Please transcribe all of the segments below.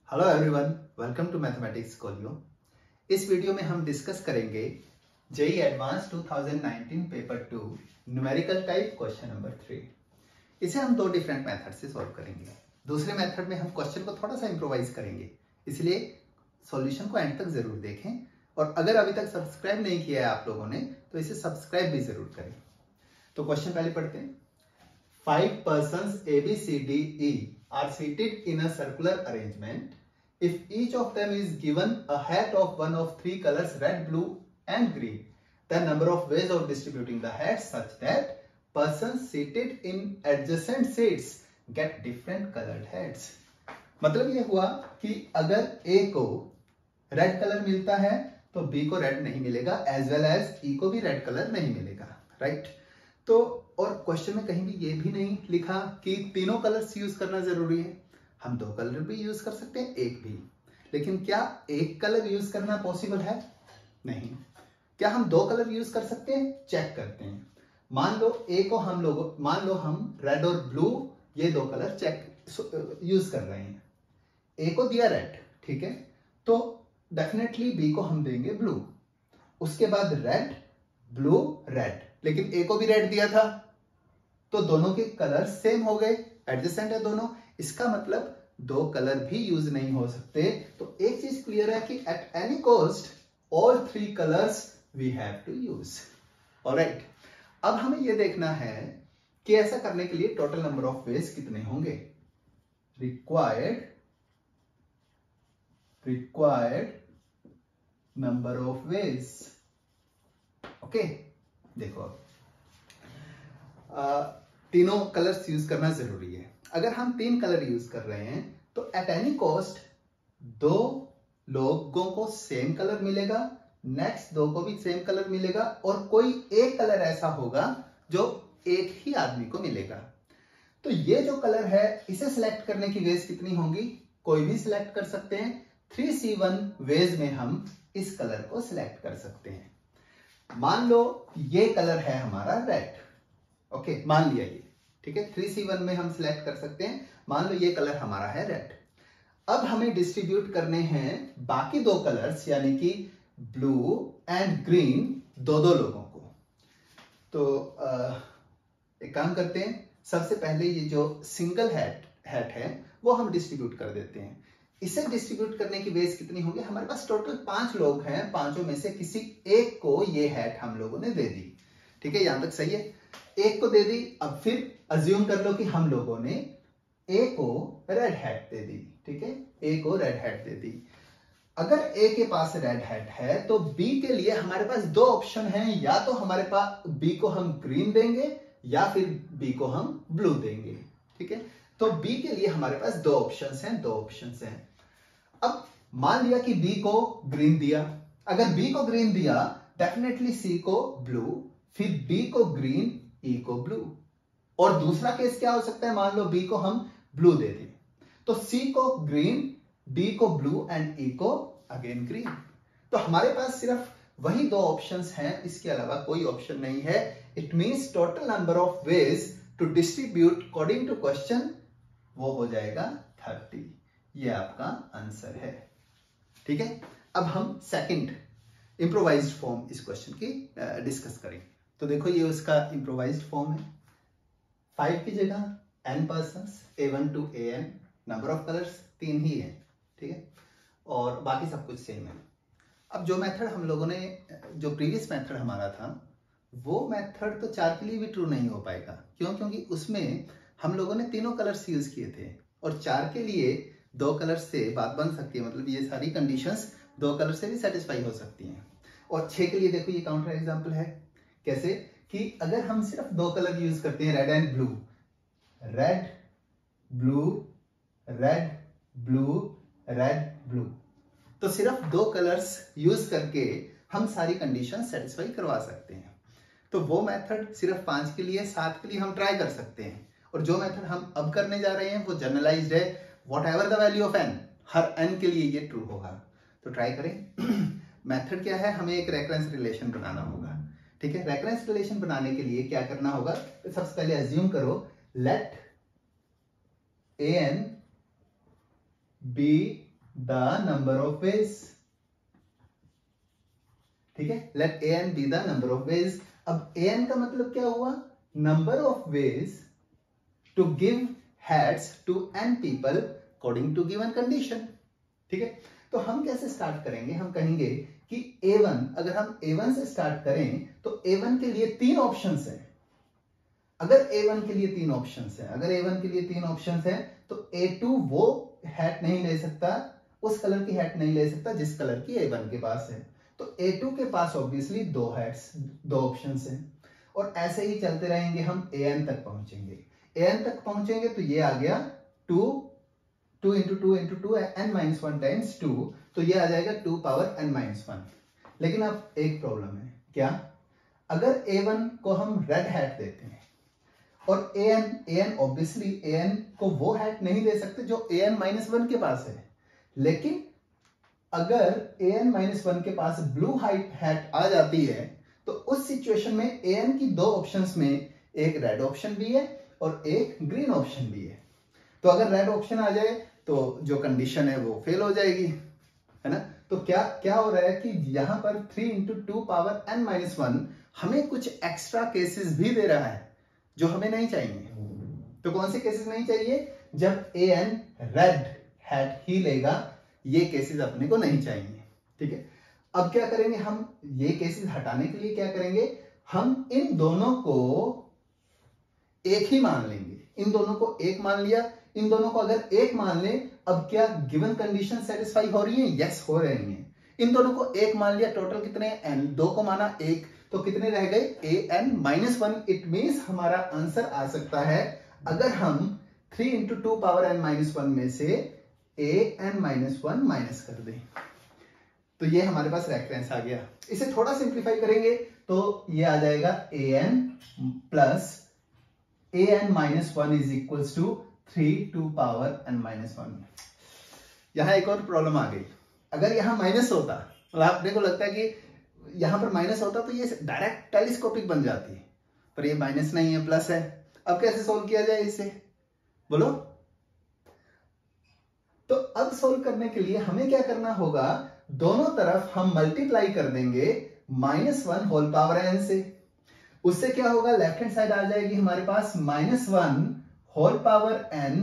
Hello everyone, welcome to mathematics कोलियो। इस video में हम डिस्कस करेंगे JEE advance 2019 paper 2 numerical type question number 3। इसे हम दो डिफरेंट मेथड से सॉल्व करेंगे। दूसरे मेथड में हम क्वेश्चन को थोड़ा सा इम्प्रोवाइज करेंगे, इसलिए सॉल्यूशन को एंड तक जरूर देखें। और अगर अभी तक सब्सक्राइब नहीं किया है आप लोगों ने तो इसे सब्सक्राइब भी जरूर करें। तो क्वेश्चन पहले पढ़ते हैं। 5 persons A, B, C, D, E are seated in a circular arrangement. If each of them is given a hat of one of three colors red, blue and green, the number of ways of distributing the hats such that persons seated in adjacent seats get different colored hats. मतलब ये हुआ कि अगर A को red colour मिलता है तो B को रेड नहीं मिलेगा, एज वेल एज E को भी रेड कलर नहीं मिलेगा, राइट? तो और क्वेश्चन में कहीं भी ये भी नहीं लिखा कि तीनों कलर्स यूज करना जरूरी है। हम दो कलर भी यूज कर सकते हैं, एक भी। लेकिन क्या एक कलर यूज करना पॉसिबल है? नहीं। क्या हम दो कलर यूज कर सकते हैं? चेक करते हैं। मान लो हम रेड और ब्लू ये दो कलर यूज कर रहे हैं। ए को दिया रेड, ठीक है, तो डेफिनेटली बी को हम देंगे ब्लू। उसके बाद रेड, ब्लू, रेड, लेकिन ए को भी रेड दिया था तो दोनों के कलर सेम हो गए, एडजेसेंट है दोनों। इसका मतलब दो कलर भी यूज नहीं हो सकते। तो एक चीज क्लियर है कि at any cost all three colours we have to use. Alright, अब हमें यह देखना है कि ऐसा करने के लिए टोटल नंबर ऑफ वेज कितने होंगे। Required number of veg. Okay, देखो तीनों कलर्स यूज करना जरूरी है। अगर हम तीन कलर यूज कर रहे हैं तो एट एनी कॉस्ट दो लोगों को सेम कलर मिलेगा, नेक्स्ट दो को भी सेम कलर मिलेगा, और कोई एक कलर ऐसा होगा जो एक ही आदमी को मिलेगा। तो ये जो कलर है इसे सिलेक्ट करने की वेज कितनी होंगी? कोई भी सिलेक्ट कर सकते हैं। 3C1 वेज में हम इस कलर को सिलेक्ट कर सकते हैं। मान लो ये कलर है हमारा रेड। ओके, मान लिया ये, ठीक है। 3C1 में हम सिलेक्ट कर सकते हैं। मान लो ये कलर हमारा है रेड। अब हमें डिस्ट्रीब्यूट करने हैं बाकी दो कलर्स, यानी कि ब्लू एंड ग्रीन, दो लोगों को। तो एक काम करते हैं, सबसे पहले ये जो सिंगल हैट है वो हम डिस्ट्रीब्यूट कर देते हैं। इसे डिस्ट्रीब्यूट करने की वेज कितनी होगी? हमारे पास टोटल 5 लोग हैं, पांचों में से किसी एक को ये हैट हम लोगों ने दे दी, ठीक है, यहां तक सही है। एक को दे दी। अब फिर अज्यूम कर लो कि हम लोगों ने ए को रेड हैट दे दी, ठीक है, ए को रेड हैट दे दी। अगर ए के पास रेड हैट है तो बी के लिए हमारे पास दो ऑप्शन हैं, या तो हमारे पास बी को हम ग्रीन देंगे या फिर बी को हम ब्लू देंगे, ठीक है। तो बी के लिए हमारे पास दो ऑप्शंस हैं। अब मान लिया कि बी को ग्रीन दिया। अगर बी को ग्रीन दिया डेफिनेटली सी को ब्लू, फिर बी को ग्रीन, ई को ब्लू। और दूसरा केस क्या हो सकता है? मान लो बी को हम ब्लू दे दें तो सी को ग्रीन, डी को ब्लू एंड ई को अगेन ग्रीन। तो हमारे पास सिर्फ वही दो ऑप्शंस हैं, इसके अलावा कोई ऑप्शन नहीं है। It means total number of ways to distribute according to question वो हो जाएगा 30। ये आपका आंसर है, ठीक है। अब हम सेकंड इंप्रोवाइज्ड फॉर्म इस क्वेश्चन की डिस्कस करेंगे। तो देखो ये उसका इंप्रोवाइज्ड फॉर्म है। 5 की जगह n persons, A1 to AN, number of colours 3 ही है, ठीक है, और बाकी सब कुछ सेम है। अब जो मेथड हम लोगों ने, जो प्रीवियस मेथड हमारा था, वो मेथड तो 4 के लिए भी ट्रू नहीं हो पाएगा। क्यों? क्योंकि उसमें हम लोगों ने तीनों कलर्स यूज किए थे, और 4 के लिए दो कलर से बात बन सकती है। मतलब ये सारी कंडीशंस दो कलर से भी सेटिस्फाई हो सकती हैं। और 6 के लिए देखो ये काउंटर एग्जांपल है। कैसे? कि अगर हम सिर्फ दो कलर यूज करते हैं, red and blue, red blue, red blue, red blue, तो सिर्फ दो कलर्स यूज करके हम सारी कंडीशन सेटिस्फाई करवा सकते हैं। तो वो मेथड सिर्फ 5 के लिए, 7 के लिए हम ट्राई कर सकते हैं। और जो मेथड हम अब करने जा रहे हैं वो जनरलाइज्ड है। What ever the value of n, her n के लिए ये ट्रू होगा। तो ट्राई करें। मेथड क्या है? हमें एक रेफरेंस रिलेशन बनाना होगा, ठीक है। रेफरेंस रिलेशन बनाने के लिए क्या करना होगा? तो सबसे पहले अज्यूम करो, let an be the number of ways. ठीक है, let A N be the number of ways. अब ए एन का मतलब क्या हुआ? Number of ways to give hats to N people according to given condition. ठीक है, तो हम कैसे स्टार्ट करेंगे? हम कहेंगे कि A1, अगर हम A1 से स्टार्ट करें तो A1 के लिए 3 ऑप्शंस हैं। अगर A1 के लिए 3 ऑप्शंस हैं, अगर A1 के लिए 3 ऑप्शंस हैं, तो A2 वो हैट नहीं ले सकता, उस कलर की हैट नहीं ले सकता जिस कलर की A1 के पास है। तो A2 के पास ऑब्वियसली 2 हैट्स, 2 ऑप्शंस हैं। और ऐसे ही चलते रहेंगे, हम AN तक पहुंचेंगे। AN तक पहुंचेंगे तो ये आ गया 2 into 2 into 2 n-1 times 2, तो ये आ जाएगा 2 पावर n-1। लेकिन अब एक प्रॉब्लम है, क्या? अगर A1 को हम रेड हैट देते हैं और AN ऑब्वियसली AN को वो हैट नहीं दे सकते जो AN-1 के पास है, लेकिन अगर AN-1 के पास ब्लू हैट आ जाती है तो उस सिचुएशन में AN की 2 ऑप्शंस में एक रेड ऑप्शन भी है और एक ग्रीन ऑप्शन भी है। तो अगर रेड ऑप्शन आ जाए तो जो कंडीशन है वो फेल हो जाएगी, है ना? तो क्या हो रहा है कि यहां पर 3 into 2 पावर n-1 हमें कुछ एक्स्ट्रा केसेस भी दे रहा है जो हमें नहीं चाहिए। तो कौन से केसेस नहीं चाहिए? जब AN रेड हैट ही लेगा, ये केसेस अपने को नहीं चाहिए। ठीक है, अब क्या करेंगे हम? ये केसेस हटाने के लिए क्या करेंगे? हम इन दोनों को एक ही मान लेंगे। इन दोनों को एक मान लिया, इन दोनों को अगर एक मान ले, अब क्या गिवन कंडीशन सेटिस्फाई हो रही है? यस, हो रही है। इन दोनों को एक मान लिया, टोटल कितने? n, 2 को माना 1, तो कितने रह गए? AN-1। इट मींस हमारा आंसर आ सकता है, अगर हम 3 into 2 पावर n-1 में से AN-1 माइनस कर दें, तो ये हमारे पास रेफरेंस आ गया। इसे थोड़ा सिंप्लीफाई करेंगे तो ये आ जाएगा AN plus AN-1 is equals to 3 2 power n-1। यहां एक और प्रॉब्लम आ गई। अगर यहां माइनस होता, मतलब आपने को लगता है कि यहां पर माइनस होता तो ये डायरेक्ट टेलीस्कोपिक बन जाती, पर ये माइनस नहीं है, प्लस है। अब कैसे सोल्व किया जाए इसे, बोलो? तो अब सोल्व करने के लिए हमें क्या करना होगा? दोनों तरफ हम मल्टीप्लाई कर देंगे -1 होल पावर n से। उससे क्या होगा? लेफ्ट हैंड साइड आ जाएगी हमारे पास -1 whole power n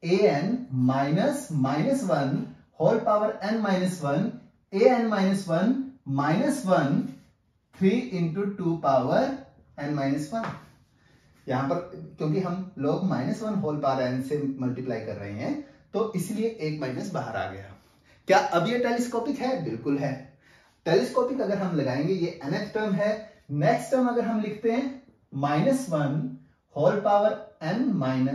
AN minus -1 whole power n-1 AN-1 -1 3 into 2 power n-1। यहां पर क्योंकि हम लोग -1 होल पावर n से मल्टीप्लाई कर रहे हैं तो इसलिए एक माइनस बाहर आ गया। क्या अब ये टेलीस्कोपिक है? बिल्कुल है। टेलीस्कोपिक अगर हम लगाएंगे, ये nth टर्म है। नेक्स्ट टर्म अगर हम लिखते हैं -1 whole power n-1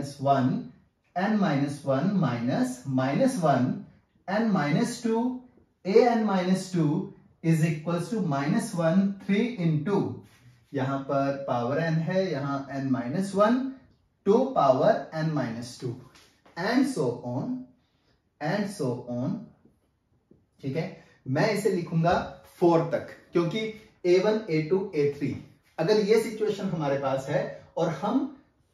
n-1 minus -1 n-2 AN-2 is equals to -1 3 into, यहां पर पावर n है, यहां n-1 2 power n-2 and so on. ठीक है, मैं इसे लिखूंगा 4 तक, क्योंकि A1 A2 A3 अगर ये सिचुएशन हमारे पास है और हम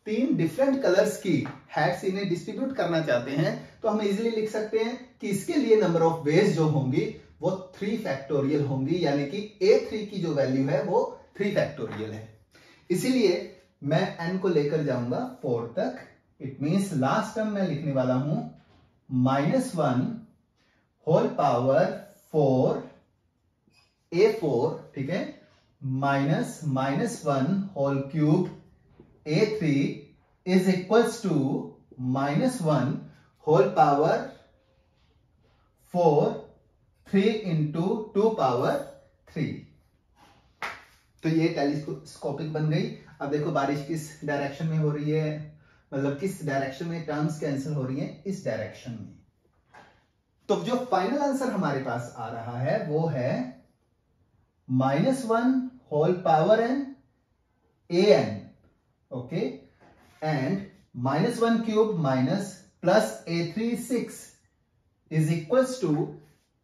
3 डिफरेंट कलर्स की हैट्स इन्हें डिस्ट्रीब्यूट करना चाहते हैं, तो हम इजीली लिख सकते हैं कि इसके लिए नंबर ऑफ वेज जो होंगी वो 3 फैक्टोरियल होंगी, यानी कि A3 की जो वैल्यू है वो 3 फैक्टोरियल है। इसीलिए मैं n को लेकर जाऊंगा 4 तक। इट मींस लास्ट टर्म मैं लिखने वाला हूं -1 होल पावर 4 A4, ठीक है, minus -1 whole cube A3 is equals to -1 whole power 4 3 into 2 power 3। तो ये टेलीस्कोपिक बन गई। अब देखो बारिश किस डायरेक्शन में हो रही है, मतलब किस डायरेक्शन में टर्म्स कैंसिल हो रही हैं, इस डायरेक्शन में। तो जो फाइनल आंसर हमारे पास आ रहा है वो है -1 whole power n AN, okay, and -1 cube minus plus A3 6 is equals to,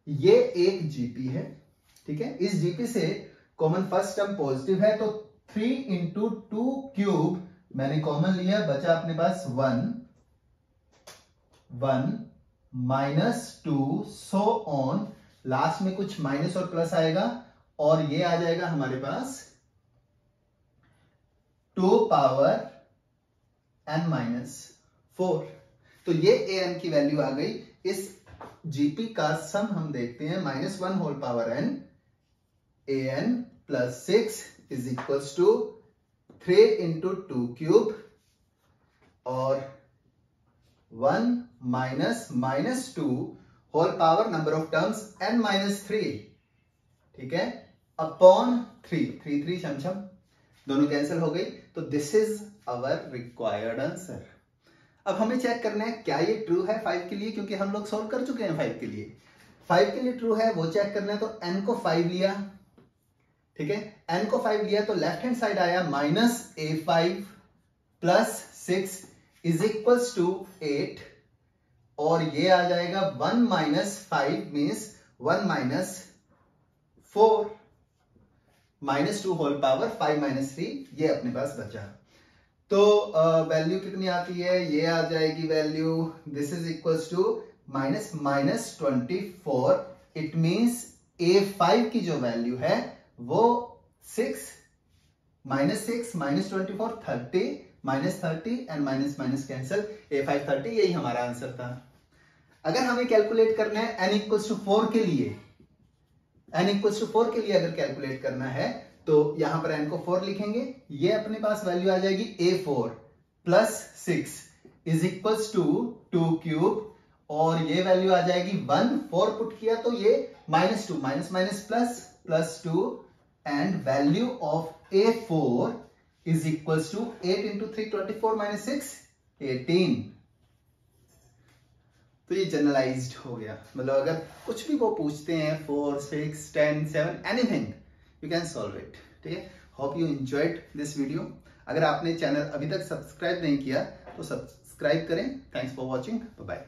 ये एक GP है, ठीक है, इस GP से कॉमन फर्स्ट टर्म पॉजिटिव है तो 3 into 2 क्यूब मैंने कॉमन लिया, बचा अपने पास 1 -2 सो ऑन, लास्ट में कुछ माइनस और प्लस आएगा और ये आ जाएगा हमारे पास 2 पावर n-4। तो ये an की वैल्यू आ गई। इस जीपी का सम हम देखते हैं, -1 whole power n an plus 6 is equals to 3 into 2 cube और 1 minus -2 whole power number of terms n-3, ठीक है, अपॉन 3 छम दोनों कैंसिल हो गई। तो this is our required answer. अब हमें चेक करना है क्या ये ट्रू है 5 के लिए, क्योंकि हम लोग सॉल्व कर चुके हैं 5 के लिए। 5 के लिए ट्रू है वो चेक करना है। तो n को 5 लिया, ठीक है, n को 5 लिया तो लेफ्ट हैंड साइड आया -a5 plus 6 is equals to 8 और ये आ जाएगा 1 - 5 मीन्स 1 - 4 -2 होल पावर 5 - 3, ये अपने पास बचा। तो वैल्यू कितनी आती है, ये आ जाएगी value, this is equals to -24। It means a5 की जो वैल्यू है वो 6 -6 -24 30 -30 एंड माइनस कैंसिल, a5 30, यही हमारा आंसर था। अगर हमें कैलकुलेट करना है n इक्वल्स टू 4 के लिए, n इक्वल्स टू 4 के लिए अगर कैलकुलेट करना है तो यहां पर n को 4 लिखेंगे, ये अपने पास वैल्यू आ जाएगी a4 plus 6 is equals to 2 cube और ये वैल्यू आ जाएगी 1, 4 पुट किया तो ये -2 minus plus 2 and value of a4 is equals to 8 into 3 24 - 6 18। तो ये जनरलाइज्ड हो गया, मतलब अगर कुछ भी वो पूछते हैं 4 6 10 7 anything you can solve it, ठीक है। Hope you enjoyed this video. अगर आपने चैनल अभी तक सब्सक्राइब नहीं किया तो सब्सक्राइब करें। Thanks for watching, bye bye.